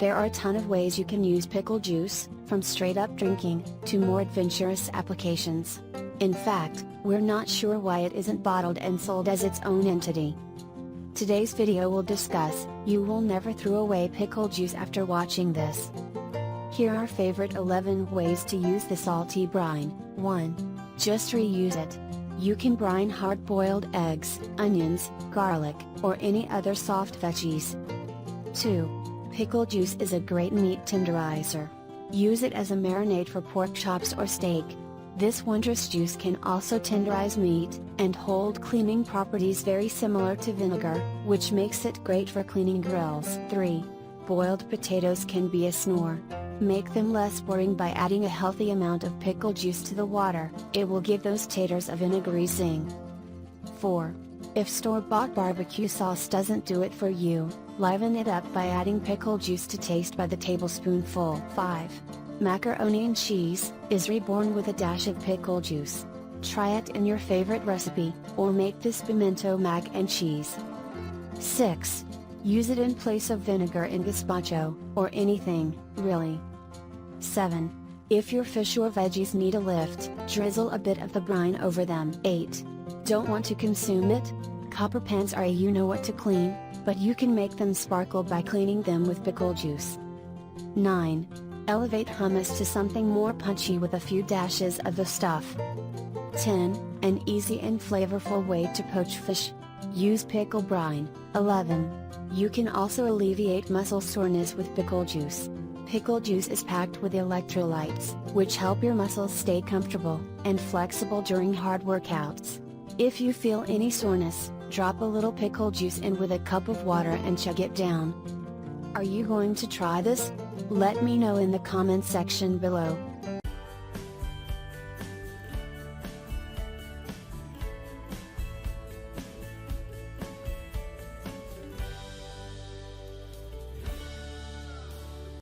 There are a ton of ways you can use pickle juice, from straight up drinking, to more adventurous applications. In fact, we're not sure why it isn't bottled and sold as its own entity. Today's video will discuss, you will never throw away pickle juice after watching this. Here are our favorite 11 ways to use the salty brine. 1. Just reuse it. You can brine hard-boiled eggs, onions, garlic, or any other soft veggies. 2. Pickle juice is a great meat tenderizer. Use it as a marinade for pork chops or steak. This wondrous juice can also tenderize meat, and hold cleaning properties very similar to vinegar, which makes it great for cleaning grills. 3. Boiled potatoes can be a snore. Make them less boring by adding a healthy amount of pickle juice to the water, it will give those taters a vinegary zing. 4. If store-bought barbecue sauce doesn't do it for you, liven it up by adding pickle juice to taste by the tablespoonful. 5. Macaroni and cheese is reborn with a dash of pickle juice. Try it in your favorite recipe, or make this pimento mac and cheese. 6. Use it in place of vinegar in gazpacho, or anything, really. 7. If your fish or veggies need a lift, drizzle a bit of the brine over them. 8. Don't want to consume it? Copper pans are a you-know-what to clean, but you can make them sparkle by cleaning them with pickle juice. 9. Elevate hummus to something more punchy with a few dashes of the stuff. 10. An easy and flavorful way to poach fish. Use pickle brine. 11. You can also alleviate muscle soreness with pickle juice. Pickle juice is packed with electrolytes, which help your muscles stay comfortable and flexible during hard workouts. If you feel any soreness, drop a little pickle juice in with a cup of water and chug it down. Are you going to try this? Let me know in the comments section below.